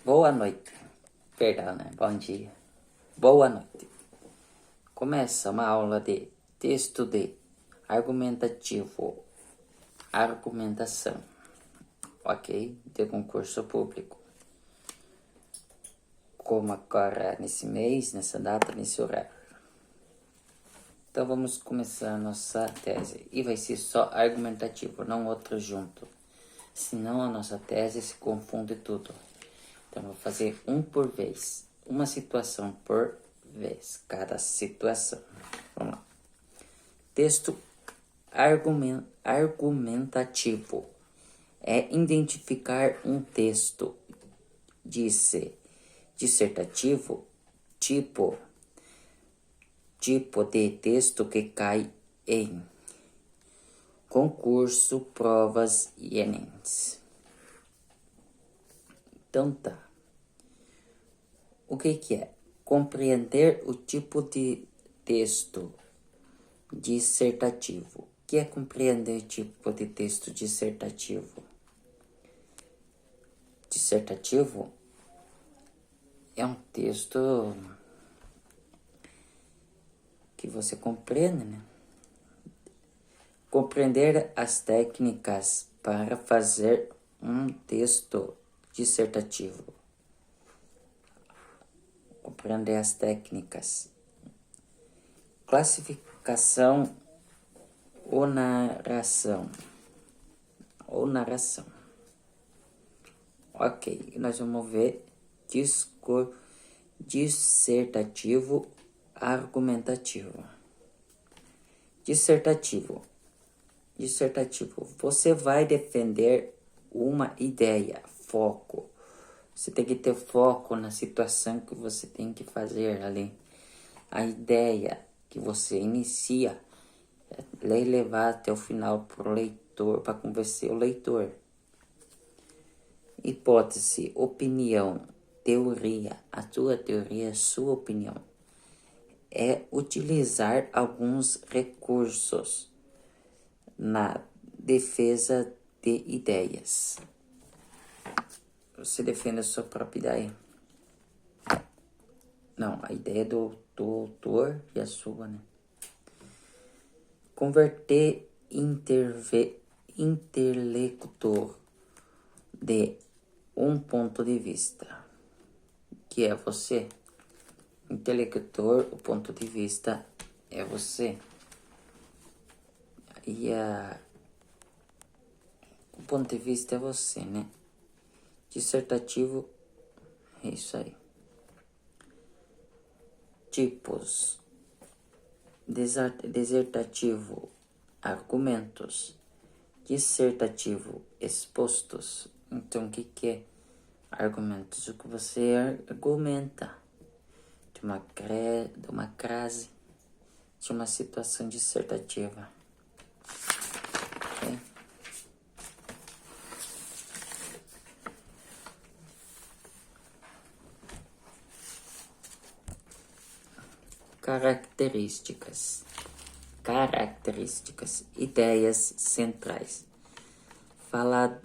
Boa noite. Perdão, né? Bom dia. Boa noite. Começa uma aula de texto de argumentativo, argumentação, ok? De concurso público. Como agora nesse mês, nessa data, nesse horário. Então vamos começar a nossa tese. E vai ser só argumentativo, não outro junto. Senão a nossa tese se confunde tudo. Então vou fazer um por vez. Uma situação por vez. Cada situação. Vamos lá. Texto argumentativo. É identificar um texto dissertativo, tipo de texto que cai em concurso, provas e Enems. Então tá. O que é? Compreender o tipo de texto dissertativo. O que é compreender o tipo de texto dissertativo? Dissertativo é um texto que você compreende, né? Compreender as técnicas para fazer um texto dissertativo. Compreender as técnicas. Classificação ou narração. Ok, nós vamos ver dissertativo, argumentativo. Dissertativo. Você vai defender uma ideia, foco. Você tem que ter foco na situação que você tem que fazer ali. A ideia que você inicia é levar até o final para o leitor, para convencer o leitor. Hipótese, opinião, teoria. A tua teoria, a sua opinião. É utilizar alguns recursos na defesa de ideias. Você defende a sua própria ideia? Não, a ideia do autor e a sua, né? Converter interlocutor de um ponto de vista. Que é você. Interlocutor, o ponto de vista é você. E o ponto de vista é você, né? Dissertativo é isso aí. Tipos. Dissertativo, argumentos. Dissertativo, expostos. Então, o que é argumentos? O que você argumenta de uma crase, de uma situação dissertativa. Okay? Características, ideias centrais. Falar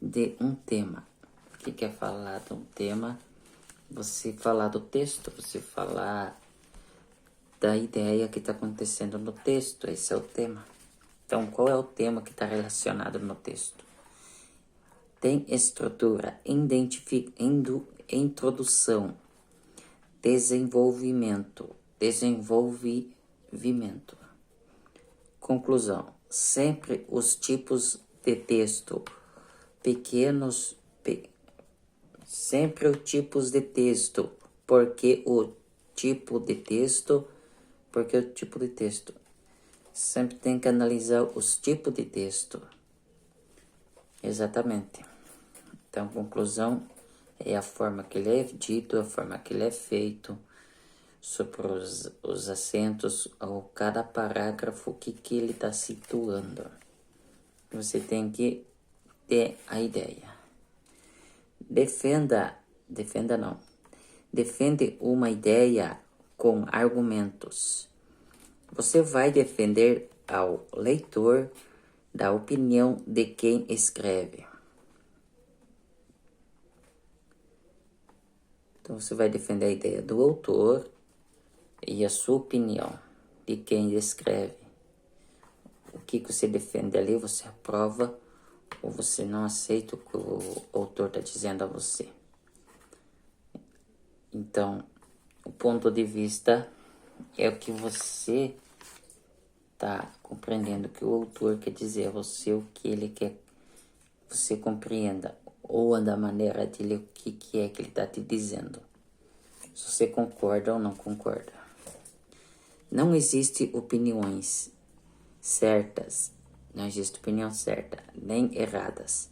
de um tema. O que é falar de um tema? Você falar do texto, você falar da ideia que está acontecendo no texto. Esse é o tema. Então, qual é o tema que está relacionado no texto? Tem estrutura, introdução, desenvolvimento. Conclusão. Sempre os tipos de texto pequenos, sempre os tipos de texto, porque o tipo de texto, sempre tem que analisar os tipos de texto. Exatamente. Então, conclusão é a forma que ele é dito, a forma que ele é feito, sobre os acentos, ou cada parágrafo, que ele está situando. Você tem que ter a ideia. Defende uma ideia com argumentos. Você vai defender ao leitor da opinião de quem escreve. Então, você vai defender a ideia do autor e a sua opinião de quem escreve. O que você defende ali, você aprova ou você não aceita o que o autor está dizendo a você. Então, o ponto de vista é o que você está compreendendo que o autor quer dizer a você, o que ele quer que você compreenda, ou da maneira dele, o que é que ele está te dizendo. Se você concorda ou não concorda. Não existe opiniões certas, não existe opinião certa, nem erradas.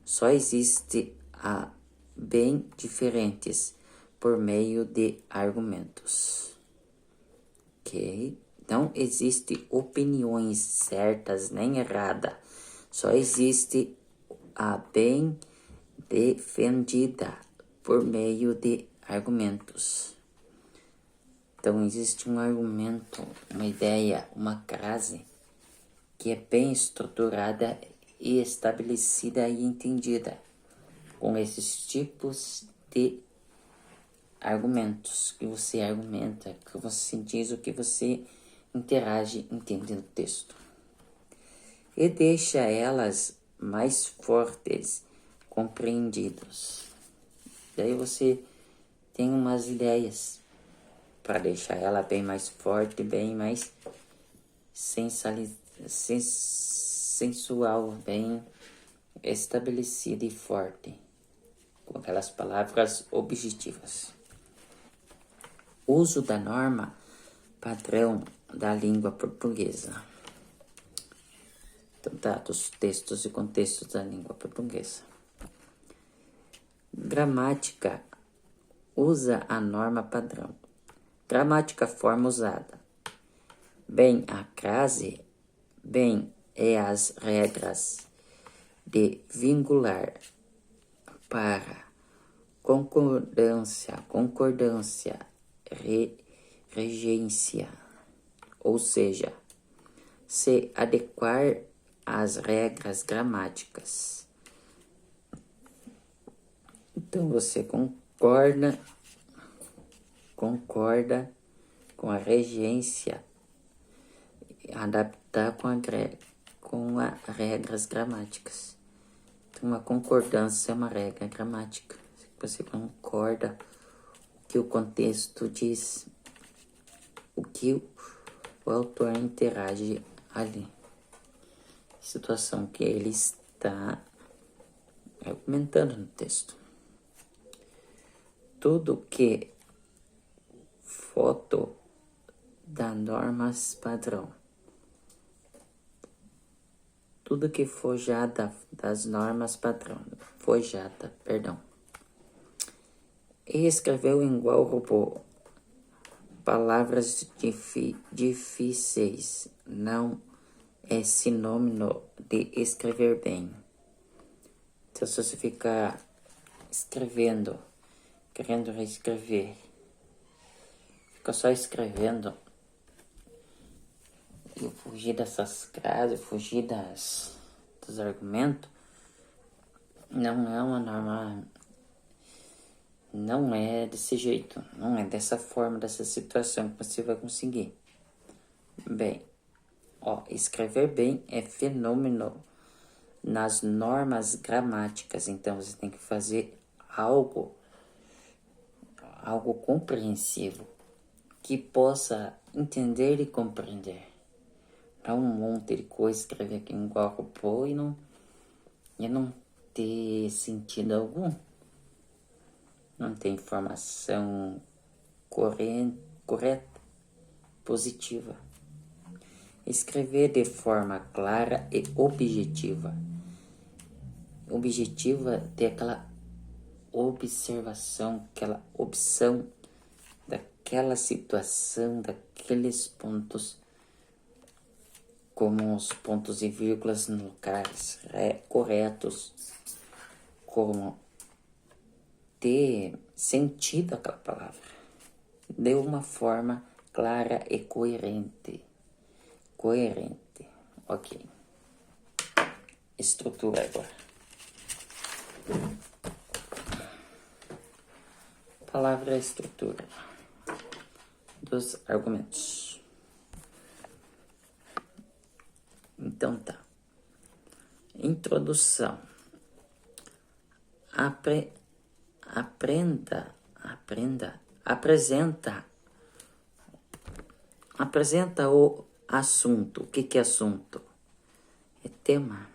Só existe a bem diferentes por meio de argumentos. Ok? Não existe opiniões certas nem erradas. Só existe a bem defendida por meio de argumentos. Então, existe um argumento, uma ideia, uma frase que é bem estruturada e estabelecida e entendida com esses tipos de argumentos que você argumenta, que você diz, o que você interage entendendo o texto. E deixa elas mais fortes, compreendidas. Daí você tem umas ideias para deixar ela bem mais forte, bem mais sensual, bem estabelecida e forte, com aquelas palavras objetivas. Uso da norma padrão da língua portuguesa. Então, dados, textos e contextos da língua portuguesa. Gramática usa a norma padrão. Gramática, forma usada. Bem a crase, bem é as regras de vincular para concordância, regência, ou seja, se adequar às regras gramáticas. Então você concorda com a regência, adaptar com as regras gramáticas. Então, a concordância é uma regra gramática. Você concorda o que o contexto diz, o que o autor interage ali. Situação que ele está argumentando no texto. Tudo que foto da normas padrão. Tudo que forjada das normas padrão. E escreveu igual robô. Palavras difíceis não é sinônimo de escrever bem. Então, se você ficar escrevendo, querendo reescrever, fica só escrevendo e fugir dessas frases, fugir dos argumentos, não é uma norma, não é desse jeito, não é dessa forma, dessa situação que você vai conseguir. Bem, escrever bem é fenômeno nas normas gramáticas, então você tem que fazer algo compreensivo, que possa entender e compreender. Não um monte de coisa, escrever aqui igual robô e não ter sentido algum. Não tem informação correta, positiva. Escrever de forma clara e objetiva. Objetiva ter aquela observação, aquela opção daquela situação, daqueles pontos, como os pontos e vírgulas no lugares corretos, como ter sentido aquela palavra, de uma forma clara e coerente. Ok. Estrutura agora. palavra é a estrutura dos argumentos. Então tá. Introdução. Apresenta o assunto. O que é assunto? É tema.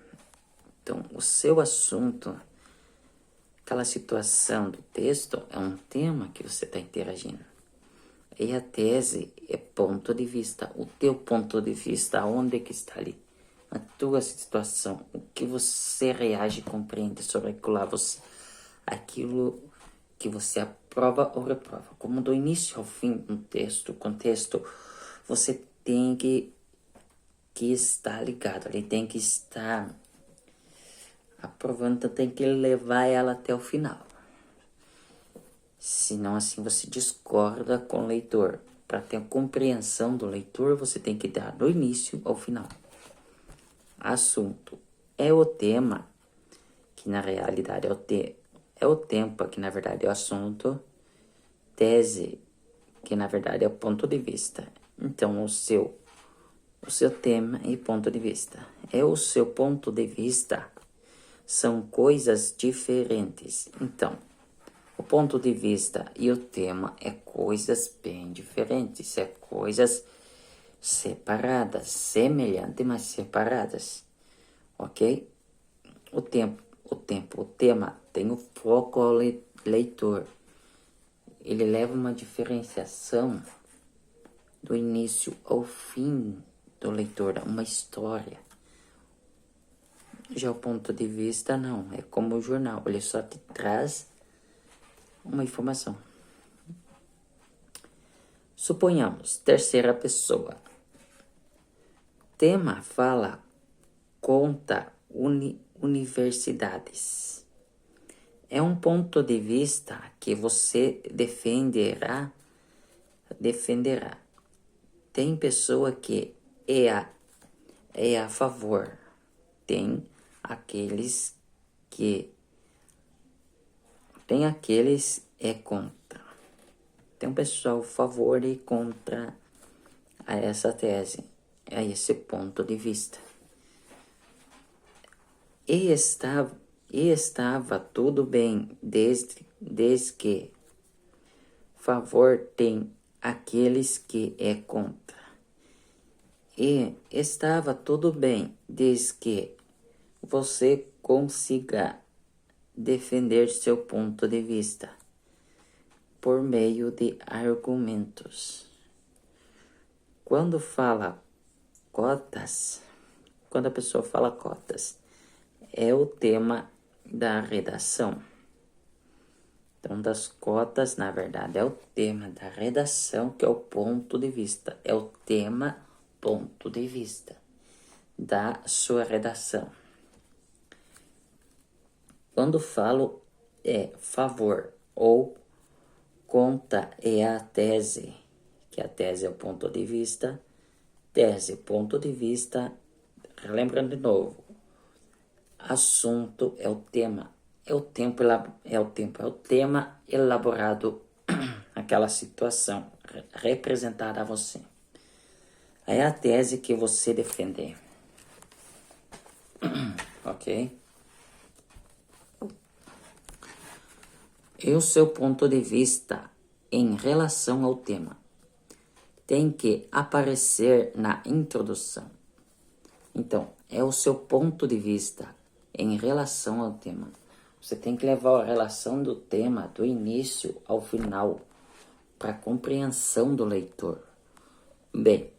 Então, o seu assunto, aquela situação do texto, é um tema que você está interagindo. E a tese é ponto de vista. O teu ponto de vista, onde que está ali? A tua situação, o que você reage e compreende sobre aquilo que você aprova ou reprova. Como do início ao fim do texto, contexto, você tem que estar ligado, ele tem que estar aprovando, tem que levar ela até o final. Senão assim você discorda com o leitor. Para ter a compreensão do leitor, você tem que dar do início ao final. Assunto é o tema, que na realidade é o tempo, que na verdade é o assunto. Tese, que na verdade é o ponto de vista. Então, o seu tema e ponto de vista. É o seu ponto de vista. São coisas diferentes. Então, o ponto de vista e o tema é coisas bem diferentes. É coisas separadas, semelhantes, mas separadas. Ok? O tema tem o foco ao leitor. Ele leva uma diferenciação do início ao fim do leitor, uma história. Já o ponto de vista não, é como o jornal, ele só te traz uma informação. Suponhamos, terceira pessoa. Tema fala, conta, universidades. É um ponto de vista que você defenderá. Tem pessoa que é a favor. Tem aqueles que é contra. Tem um pessoal a favor e contra a essa tese, a esse ponto de vista. E estava tudo bem desde que favor tem aqueles que é contra. E estava tudo bem desde que você consiga defender seu ponto de vista por meio de argumentos. Quando a pessoa fala cotas, é o tema da redação. Então, das cotas, na verdade, é o tema da redação, que é o ponto de vista. É o tema, ponto de vista da sua redação. Quando falo favor ou conta, é a tese, que a tese é o ponto de vista. Tese, ponto de vista. Lembrando de novo, assunto é o tema, é o tema elaborado, aquela situação representada a você. É a tese que você defender. Ok? E o seu ponto de vista em relação ao tema tem que aparecer na introdução. Então, é o seu ponto de vista em relação ao tema. Você tem que levar a relação do tema do início ao final para a compreensão do leitor. Bem,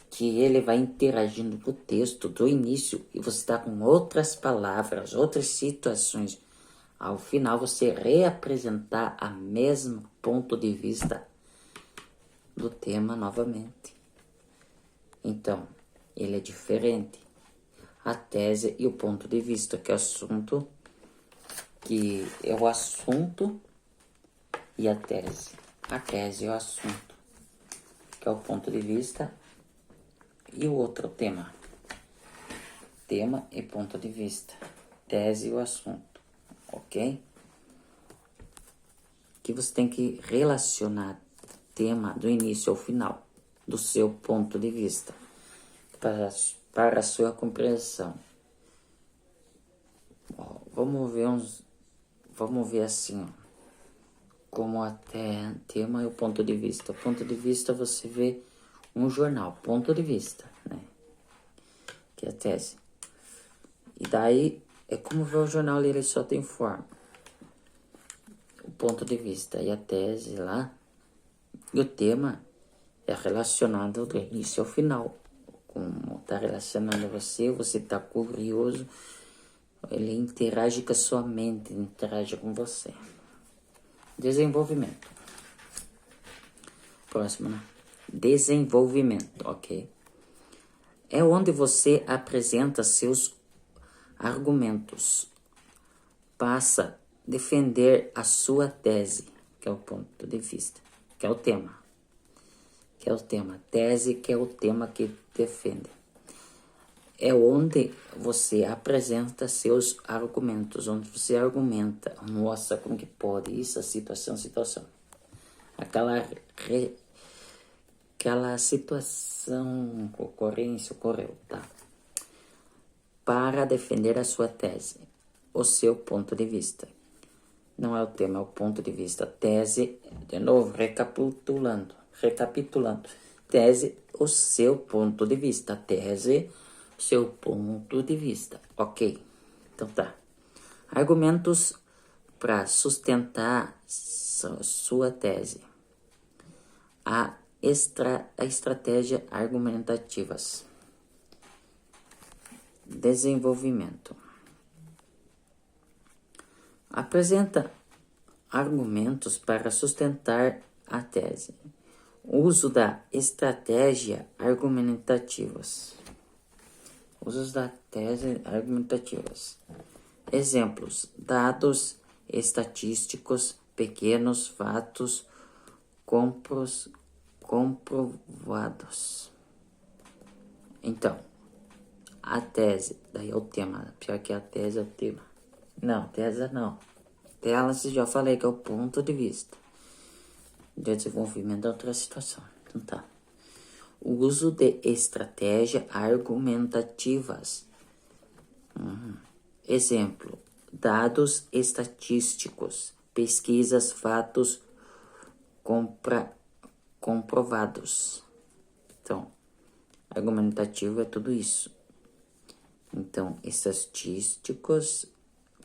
que ele vai interagindo com o texto do início e você está com outras palavras, outras situações. Ao final, você reapresentar a mesmo ponto de vista do tema novamente. Então, ele é diferente. A tese e o ponto de vista, que é o assunto e a tese. A tese é o assunto, que é o ponto de vista, e o outro tema. Tema e ponto de vista. Tese e o assunto. Ok? que você tem que relacionar tema do início ao final, do seu ponto de vista, para a sua compreensão. Ó, vamos ver assim, ó, como até tema e o ponto de vista. O ponto de vista você vê um jornal, ponto de vista, né? Que é a tese. E daí é como ver o jornal, ele só tem forma. O ponto de vista e a tese lá. E o tema é relacionado do início ao final. Como está relacionando você está curioso, ele interage com a sua mente, interage com você. Desenvolvimento. Próximo, né? Desenvolvimento, ok? É onde você apresenta seus argumentos, passa a defender a sua tese, que é o ponto de vista, que é o tema. Tese, que é o tema que defende. É onde você apresenta seus argumentos, onde você argumenta, mostra como que pode isso, a situação. Aquela situação, ocorrência, ocorreu, tá? Para defender a sua tese, o seu ponto de vista. Não é o tema, é o ponto de vista. Tese, de novo, recapitulando. Tese, o seu ponto de vista. Tese, o seu ponto de vista. Ok, então tá. Argumentos para sustentar sua tese. A estratégia argumentativas. Desenvolvimento. Apresenta argumentos para sustentar a tese. Uso da estratégia argumentativas. Usos da tese argumentativas. Exemplos: dados estatísticos, pequenos fatos comprovados. Então, a tese, daí é o tema. Pior que a tese é o tema. Não, tese não. Tese já falei que é o ponto de vista. Desenvolvimento é outra situação. Então tá. O uso de estratégia argumentativas. Exemplo: dados estatísticos, pesquisas, fatos comprovados. Então, argumentativo é tudo isso. Então, estatísticos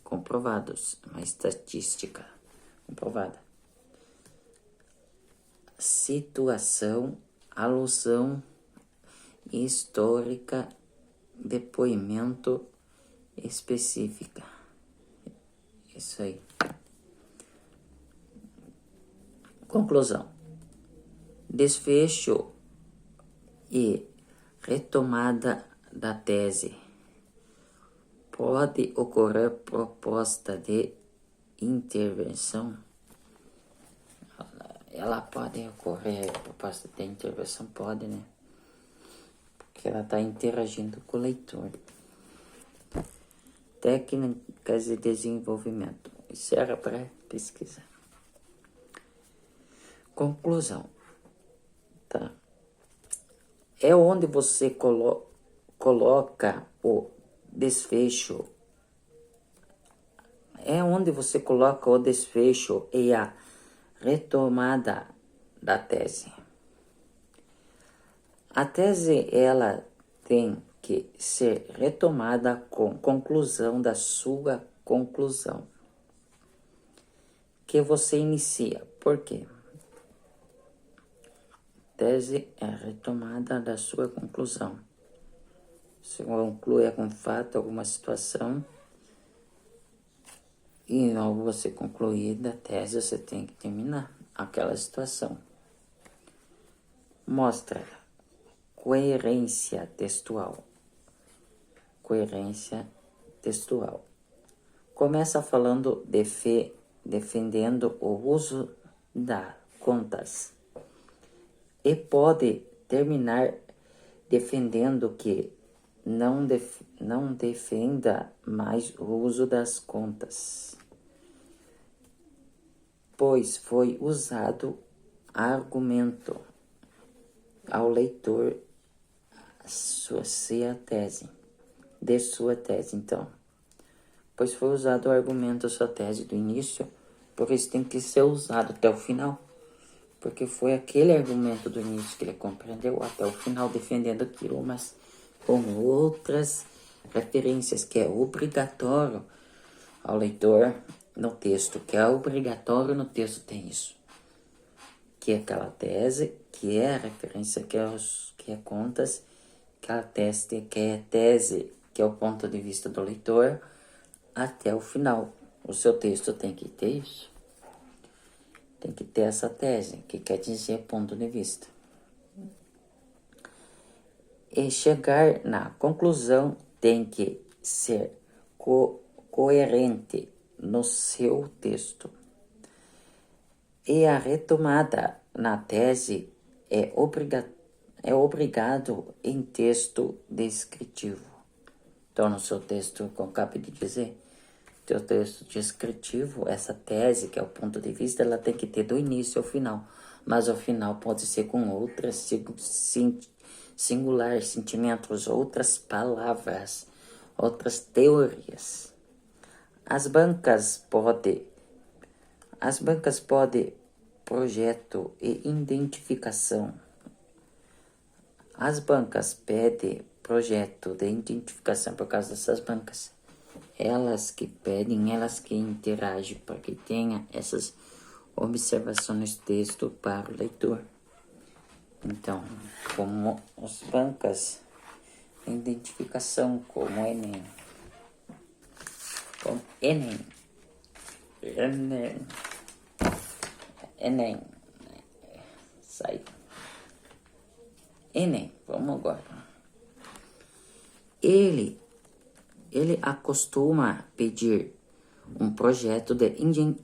comprovados, uma estatística comprovada. Situação, alusão histórica, depoimento específica. Isso aí. Conclusão. Desfecho e retomada da tese. Pode ocorrer proposta de intervenção? Ela pode ocorrer proposta de intervenção? Pode, né? Porque ela está interagindo com o leitor. Técnicas de desenvolvimento. Isso era para pesquisa. Conclusão. Tá? É onde você coloca o desfecho. É onde você coloca o desfecho e a retomada da tese. A tese, ela tem que ser retomada com conclusão da sua conclusão que você inicia. Por quê? Tese é retomada da sua conclusão. Você conclui com fato alguma situação e ao você concluir a tese, você tem que terminar aquela situação. Mostra coerência textual. Coerência textual. Começa falando defendendo o uso das contas e pode terminar defendendo que não defenda mais o uso das contas. pois foi usado argumento ao leitor sua tese, de sua tese, então. Pois foi usado o argumento da sua tese do início, por isso tem que ser usado até o final. Porque foi aquele argumento do início que ele compreendeu até o final defendendo aquilo, mas com outras referências, que é obrigatório ao leitor no texto, que é obrigatório no texto tem isso. Que é aquela tese, que é a referência, que é contas, aquela tese, que é o ponto de vista do leitor, até o final. O seu texto tem que ter isso. Tem que ter essa tese, que quer dizer ponto de vista. E chegar na conclusão tem que ser coerente no seu texto. E a retomada na tese é obrigado em texto descritivo. Então, no seu texto, como acabei de dizer, teu texto descritivo, essa tese, que é o ponto de vista, ela tem que ter do início ao final. Mas o final pode ser com outras singulares sentimentos, outras palavras, outras teorias. As bancas podem projeto e identificação. As bancas pedem projeto de identificação por causa dessas bancas. Elas que pedem, elas que interagem para que tenha essas observações de texto para o leitor. Então, como as bancas de identificação, como Enem. Como Enem. Sai. Enem, vamos agora. Ele acostuma pedir um projeto de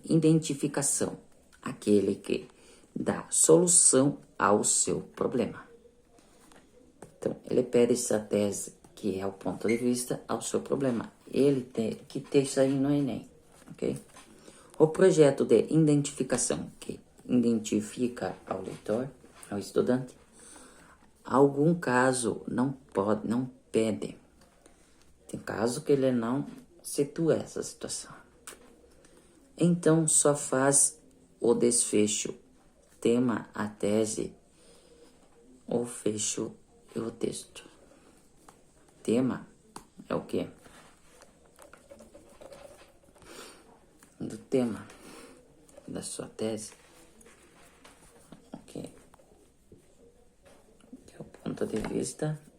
identificação, aquele que dá solução ao seu problema. Então, ele pede essa tese, que é o ponto de vista, ao seu problema. Ele tem que ter isso aí no Enem, ok? O projeto de identificação, que identifica ao leitor, ao estudante, algum caso não pede. Tem caso que ele não situa essa situação. Então, só faz o desfecho, tema, a tese, o fecho e o texto. Tema é o quê? Do tema da sua tese. Ok. Que é o ponto de vista